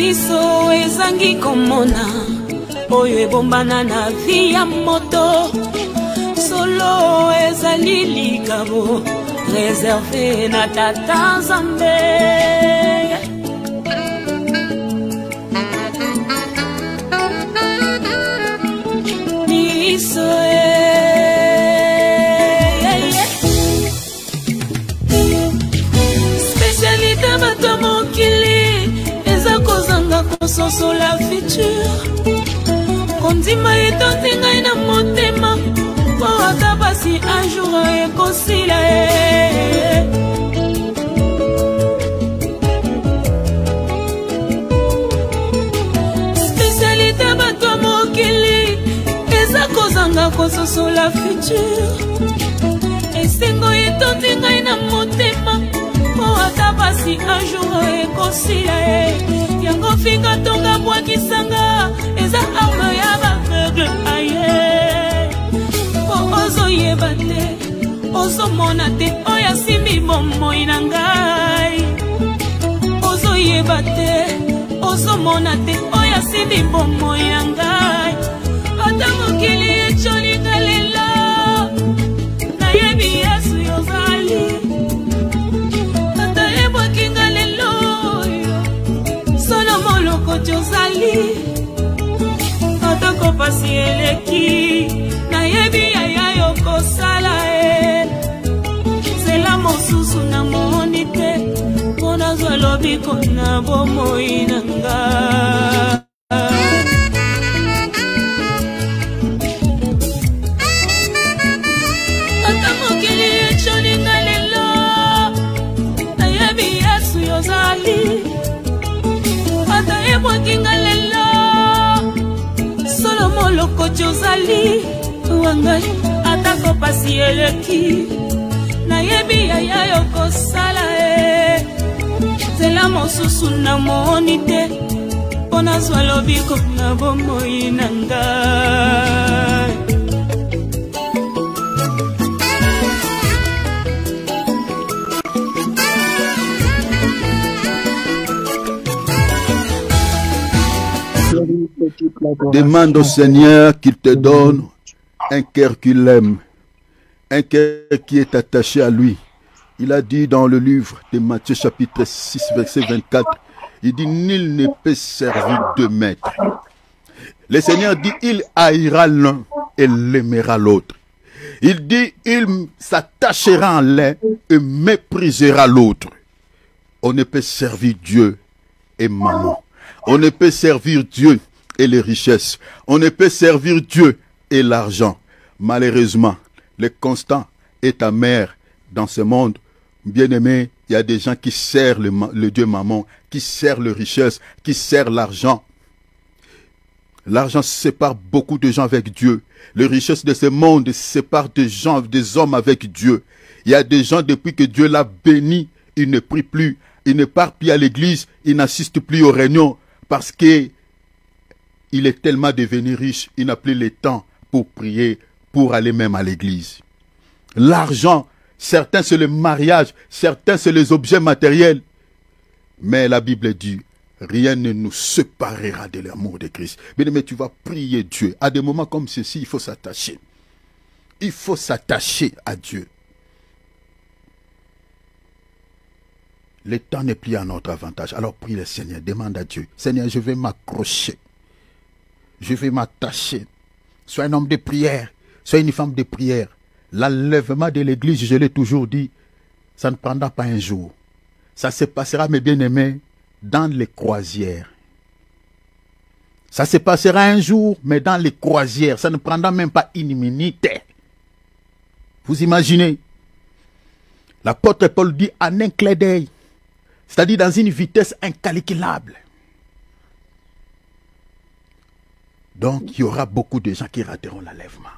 miso ezangi komona oyo ebombana na vi ya moto solo ezali likabo réservé na tata Nzambe. Miso spécialité bato mokili eza kozanga kososo la future kondima etonti ngai na motema po ata basi un jour ekosila spécialité bato mokili eza kozanga kososo la future esengo etonti ngai na motema po ata basi un jour ekosila yango finga tonga bwakisanga eza arme ya baveugle aye po ozoyeba te ozomona te oyo asimbi bomoi na ngai ozoyeba te ozomona te oyo asimbi bomoi na ngai ata mokili ecolinga lelo nayebi Yesu yozali ata ebwakinga lelo solo moloko jozali atako pasi eleki nayebi yaya yokosala zela mosusu na moni te mpona zwa lobiko na bomoi na nga ata mokili ecolinga lelo nayebi Yesu yozali ata ebwakinga lelo solo moloko jozali wangai atako pasi eleki nayebi yaya yokosala zela mosusu na moni te mpona zwa lobiko na bomoi na ngai. Demande au Seigneur qu'il te donne un cœur qu'il aime, un cœur qui est attaché à lui. Il a dit dans le livre de Matthieu chapitre 6 verset 24, il dit nul ne peut servir deux maîtres. Le Seigneur dit il haïra l'un et l'aimera l'autre. Il dit il s'attachera en l'un et méprisera l'autre. On ne peut servir Dieu et maman. On ne peut servir Dieu et les richesses. On ne peut servir Dieu et l'argent. Malheureusement, le constant est amer dans ce monde. Bien-aimé, il y a des gens qui servent le Dieu maman, qui servent les richesses, qui servent l'argent. L'argent sépare beaucoup de gens avec Dieu. Les richesses de ce monde séparent des hommes avec Dieu. Il y a des gens, depuis que Dieu l'a béni, ils ne prient plus, ils ne partent plus à l'église, ils n'assistent plus aux réunions parce que il est tellement devenu riche, il n'a plus le temps pour prier, pour aller même à l'église. L'argent, certains c'est le mariage, certains c'est les objets matériels. Mais la Bible dit, rien ne nous séparera de l'amour de Christ. Mais tu vas prier Dieu. À des moments comme ceci, il faut s'attacher. Il faut s'attacher à Dieu. Le temps n'est plus à notre avantage. Alors prie le Seigneur, demande à Dieu. Seigneur, je vais m'accrocher. Je vais m'attacher. Sois un homme de prière. Sois une femme de prière. L'enlèvement de l'église, je l'ai toujours dit, ça ne prendra pas un jour. Ça se passera, mes bien-aimés, dans les croisières. Ça se passera un jour, mais dans les croisières. Ça ne prendra même pas une minute. Vous imaginez? L'apôtre Paul dit en un clin d'œil. C'est-à-dire dans une vitesse incalculable. Donc, il y aura beaucoup de gens qui rateront l'enlèvement.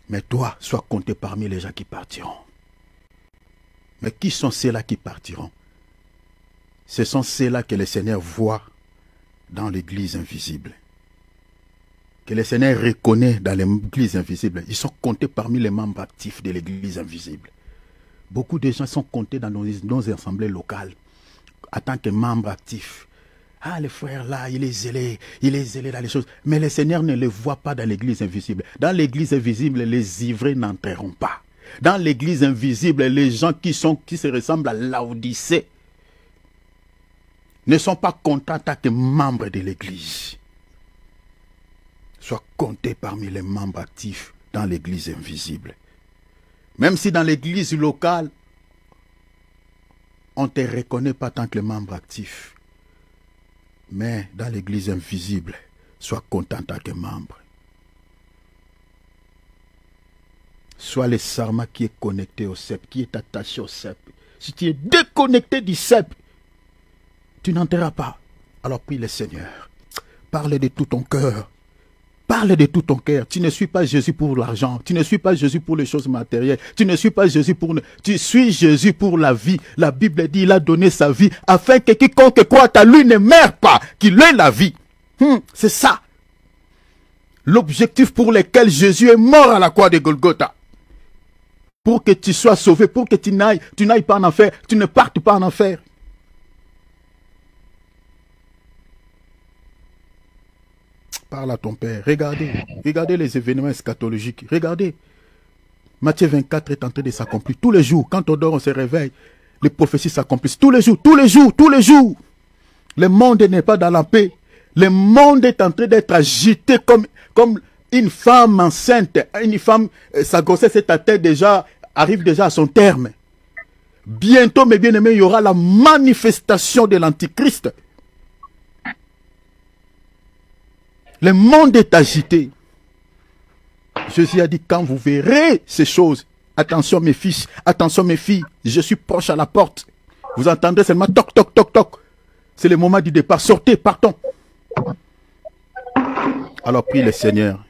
Mais toi, sois compté parmi les gens qui partiront. Mais qui sont ceux-là qui partiront? Ce sont ceux-là que le Seigneur voit dans l'église invisible. Que le Seigneur reconnaît dans l'église invisible. Ils sont comptés parmi les membres actifs de l'église invisible. Beaucoup de gens sont comptés dans nos assemblées locales, en tant que membre actif. Ah, le frère là, il est zélé dans les choses. Mais le Seigneur ne le voit pas dans l'église invisible. Dans l'église invisible, les ivrés n'entreront pas. Dans l'église invisible, les gens qui se ressemblent à Laodicée ne sont pas contents en tant que membres de l'église. Sois compté parmi les membres actifs dans l'église invisible. Même si dans l'église locale, on ne te reconnaît pas tant que membre actif. Mais dans l'église invisible, sois content en tant que membre. Sois le sarma qui est connecté au cep, qui est attaché au cep. Si tu es déconnecté du cep, tu n'entreras pas. Alors prie le Seigneur. Parle de tout ton cœur. Parle de tout ton cœur. Tu ne suis pas Jésus pour l'argent. Tu ne suis pas Jésus pour les choses matérielles. Tu ne suis pas Jésus pour... Tu suis Jésus pour la vie. La Bible dit, il a donné sa vie afin que quiconque croit à lui ne meure pas, qu'il ait la vie. C'est ça. L'objectif pour lequel Jésus est mort à la croix de Golgotha. Pour que tu sois sauvé, pour que tu n'ailles pas en enfer, tu ne partes pas en enfer. Parle à ton Père. Regardez les événements eschatologiques. Regardez. Matthieu 24 est en train de s'accomplir. Tous les jours, quand on dort, on se réveille. Les prophéties s'accomplissent. Tous les jours. Le monde n'est pas dans la paix. Le monde est en train d'être agité comme une femme enceinte. Une femme, sa grossesse est atteinte déjà, arrive déjà à son terme. Bientôt, mes bien-aimés, il y aura la manifestation de l'Antichrist. Le monde est agité. Jésus a dit, quand vous verrez ces choses, attention mes fils, attention mes filles, je suis proche à la porte. Vous entendrez seulement toc, toc, toc, toc. C'est le moment du départ. Sortez, partons. Alors prie le Seigneur.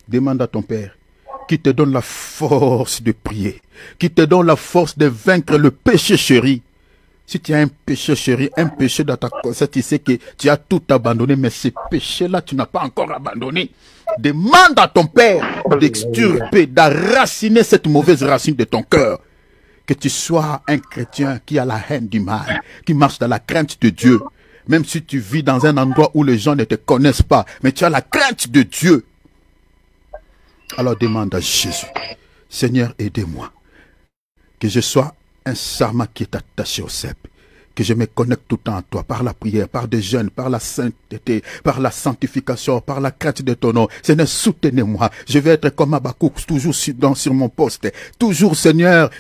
Demande à ton Père qui te donne la force de prier, qui te donne la force de vaincre le péché chéri. Si tu as un péché chéri, un péché dans ta conscience, tu sais que tu as tout abandonné, mais ce péché-là, tu n'as pas encore abandonné. Demande à ton Père d'extirper, d'enraciner cette mauvaise racine de ton cœur. Que tu sois un chrétien qui a la haine du mal, qui marche dans la crainte de Dieu. Même si tu vis dans un endroit où les gens ne te connaissent pas, mais tu as la crainte de Dieu. Alors demande à Jésus, Seigneur, aidez-moi. Que je sois un sarma qui est attaché au cep. Que je me connecte tout le temps à toi, par la prière, par des jeûnes, par la sainteté, par la sanctification, par la crainte de ton nom. Seigneur, soutenez-moi. Je vais être comme Habakkuk, toujours sur mon poste. Toujours, Seigneur,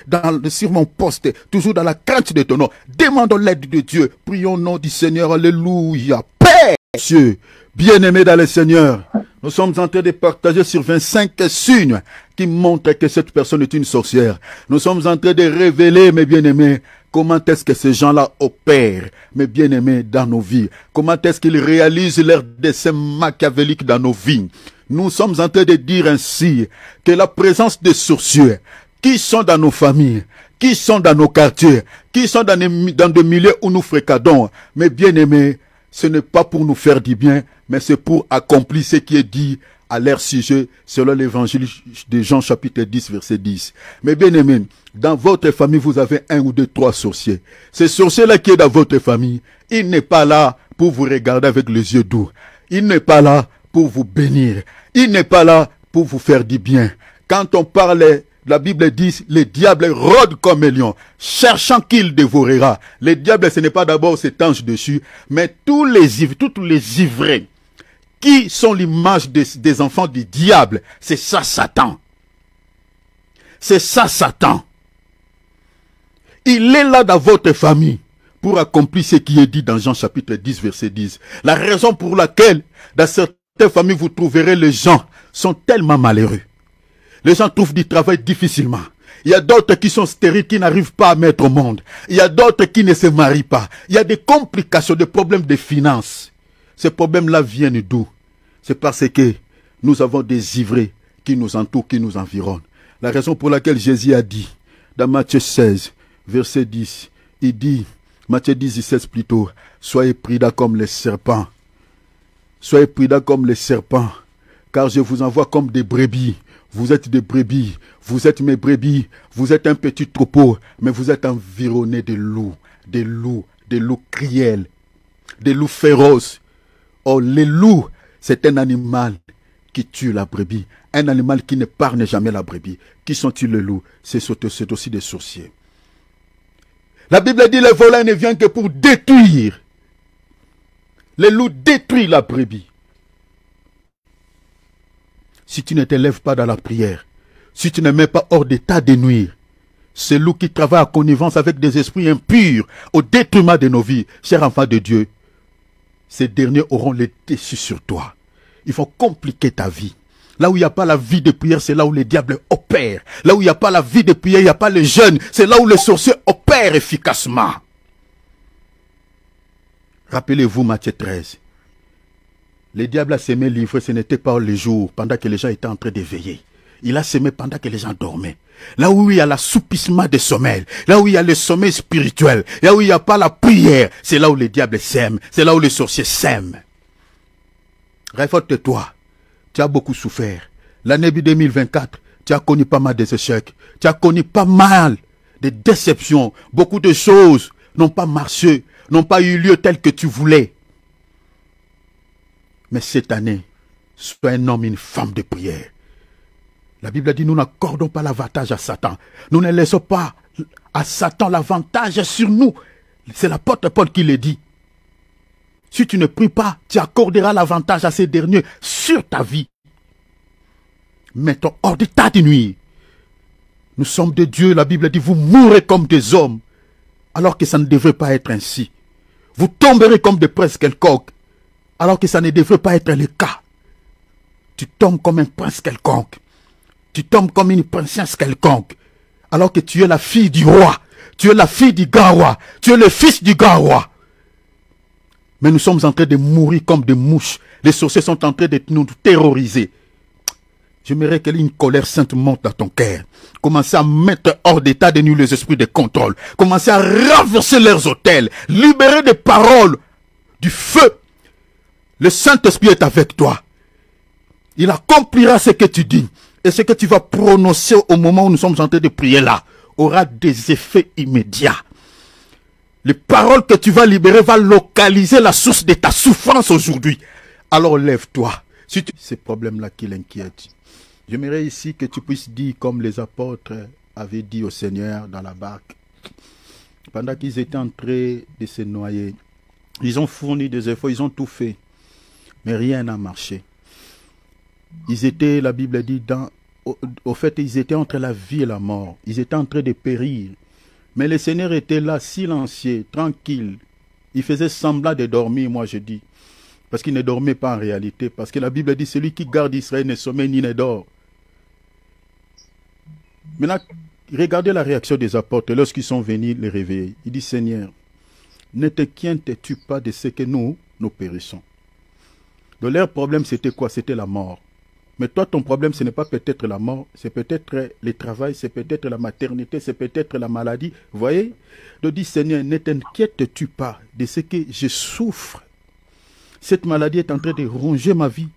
sur mon poste. Toujours dans la crainte de ton nom. Demandons l'aide de Dieu. Prions au nom du Seigneur. Alléluia. Père, Dieu, bien-aimé dans le Seigneur, nous sommes en train de partager sur 25 signes qui montrent que cette personne est une sorcière. Nous sommes en train de révéler, mes bien-aimés, comment est-ce que ces gens-là opèrent, mes bien-aimés, dans nos vies. Comment est-ce qu'ils réalisent leurs desseins machiavéliques dans nos vies. Nous sommes en train de dire ainsi que la présence des sorciers qui sont dans nos familles, qui sont dans nos quartiers, qui sont dans des milieux où nous fréquentons, mes bien-aimés, ce n'est pas pour nous faire du bien, mais c'est pour accomplir ce qui est dit à leur sujet, selon l'évangile de Jean chapitre 10, verset 10. Mais bien aimés, dans votre famille, vous avez 1 ou 2, 3 sorciers. Ce sorcier-là qui est dans votre famille, il n'est pas là pour vous regarder avec les yeux doux. Il n'est pas là pour vous bénir. Il n'est pas là pour vous faire du bien. Quand on parle, la Bible dit, le diable rôde comme un lion, cherchant qu'il dévorera. Le diable, ce n'est pas d'abord cet ange dessus, mais toutes les ivraies qui sont l'image des enfants du diable. C'est ça Satan. C'est ça Satan. Il est là dans votre famille pour accomplir ce qui est dit dans Jean chapitre 10, verset 10. La raison pour laquelle dans certaines familles vous trouverez les gens sont tellement malheureux. Les gens trouvent du travail difficilement. Il y a d'autres qui sont stériles, qui n'arrivent pas à mettre au monde. Il y a d'autres qui ne se marient pas. Il y a des complications, des problèmes de finances. Ces problèmes-là viennent d'où? C'est parce que nous avons des ivrés qui nous entourent, qui nous environnent. La raison pour laquelle Jésus a dit, dans Matthieu 16, verset 10, il dit, Matthieu 10, 16 plutôt, soyez prudents comme les serpents. Soyez prudents comme les serpents, car je vous envoie comme des brebis. Vous êtes des brebis, vous êtes mes brebis, vous êtes un petit troupeau, mais vous êtes environnés de loups, des loups cruels, des loups féroces. Oh, les loups, c'est un animal qui tue la brebis, un animal qui n'épargne jamais la brebis. Qui sont-ils les loups? C'est aussi des sorciers. La Bible dit, le voleur ne vient que pour détruire. Les loups détruisent la brebis. Si tu ne te lèves pas dans la prière, si tu ne mets pas hors d'état de nuire, ces loups qui travaillent en connivence avec des esprits impurs au détriment de nos vies, chers enfants de Dieu, ces derniers auront le dessus sur toi. Il faut compliquer ta vie. Là où il n'y a pas la vie de prière, c'est là où les diables opèrent. Là où il n'y a pas la vie de prière, il n'y a pas le jeûne. C'est là où les sorciers opèrent efficacement. Rappelez-vous Matthieu 13. Le diable a semé l'ivraie, ce n'était pas le jour, pendant que les gens étaient en train de veiller. Il a semé pendant que les gens dormaient. Là où il y a l'assoupissement des sommeils, là où il y a le sommeil spirituel, là où il n'y a pas la prière, c'est là où les diables sèment, c'est là où les sorciers sèment. Révolte-toi. Tu as beaucoup souffert. L'année 2024, tu as connu pas mal d'échecs. Tu as connu pas mal de déceptions. Beaucoup de choses n'ont pas marché, n'ont pas eu lieu tel que tu voulais. Mais cette année, sois un homme, une femme de prière. La Bible dit, nous n'accordons pas l'avantage à Satan. Nous ne laissons pas à Satan l'avantage sur nous. C'est l'apôtre Paul qui le dit. Si tu ne pries pas, tu accorderas l'avantage à ces derniers sur ta vie. Mettons hors d'état de nuire. Nous sommes de Dieu, la Bible dit, vous mourrez comme des hommes, alors que ça ne devrait pas être ainsi. Vous tomberez comme des princes quelconques, alors que ça ne devrait pas être le cas. Tu tombes comme un prince quelconque. Tu tombes comme une princesse quelconque, alors que tu es la fille du roi. Tu es la fille du grand roi. Tu es le fils du grand roi. Mais nous sommes en train de mourir comme des mouches. Les sorciers sont en train de nous terroriser. J'aimerais qu'une colère sainte monte dans ton cœur. Commencez à mettre hors d'état de nuire les esprits de contrôle. Commencez à renverser leurs autels. Libérer des paroles du feu. Le Saint-Esprit est avec toi. Il accomplira ce que tu dis. Et ce que tu vas prononcer au moment où nous sommes en train de prier là aura des effets immédiats. Les paroles que tu vas libérer vont localiser la source de ta souffrance aujourd'hui. Alors lève-toi. Si tu... Ces problèmes-là qui l'inquiètent. J'aimerais ici que tu puisses dire comme les apôtres avaient dit au Seigneur dans la barque. Pendant qu'ils étaient en train de se noyer. Ils ont fourni des efforts, ils ont tout fait. Mais rien n'a marché. Ils étaient, la Bible dit, au fait, ils étaient entre la vie et la mort. Ils étaient en train de périr. Mais le Seigneur était là, silencieux, tranquille. Il faisait semblant de dormir, moi je dis. Parce qu'il ne dormait pas en réalité. Parce que la Bible dit, celui qui garde Israël ne sommeille ni ne dort. Maintenant, regardez la réaction des apôtres lorsqu'ils sont venus les réveiller. Il dit, Seigneur, ne t'inquiètes-tu pas de ce que nous périssons. Donc leur problème, c'était quoi? C'était la mort. Mais toi, ton problème, ce n'est pas peut-être la mort, c'est peut-être le travail, c'est peut-être la maternité, c'est peut-être la maladie. Vous voyez? Donc dit, Seigneur, ne t'inquiètes-tu pas de ce que je souffre. Cette maladie est en train de ronger ma vie.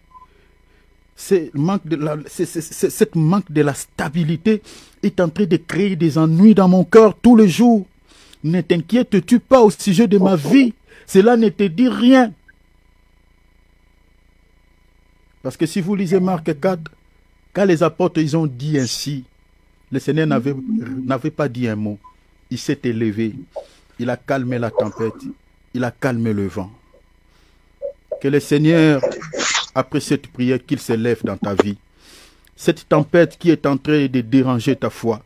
Cette manque de la stabilité est en train de créer des ennuis dans mon cœur tous les jours. Ne t'inquiètes-tu pas au sujet de ma vie. Cela ne te dit rien. Parce que si vous lisez Marc 4, quand les apôtres ils ont dit ainsi, le Seigneur n'avait pas dit un mot. Il s'est élevé. Il a calmé la tempête. Il a calmé le vent. Que le Seigneur, après cette prière, qu'il s'élève dans ta vie. Cette tempête qui est en train de déranger ta foi.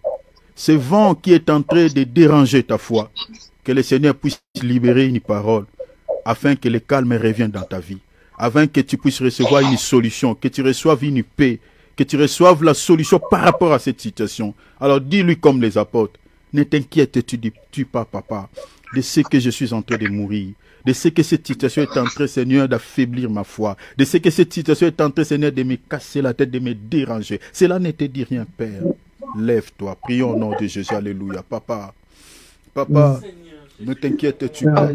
Ce vent qui est en train de déranger ta foi. Que le Seigneur puisse libérer une parole afin que le calme revienne dans ta vie. Afin que tu puisses recevoir une solution, que tu reçoives une paix, que tu reçoives la solution par rapport à cette situation. Alors dis-lui comme les apôtres, ne t'inquiètes-tu pas, papa, de ce que je suis en train de mourir, de ce que cette situation est en train, Seigneur, d'affaiblir ma foi, de ce que cette situation est en train, Seigneur, de me casser la tête, de me déranger. Cela ne te dit rien, Père. Lève-toi, prions au nom de Jésus, alléluia. Papa, ne t'inquiètes-tu pas.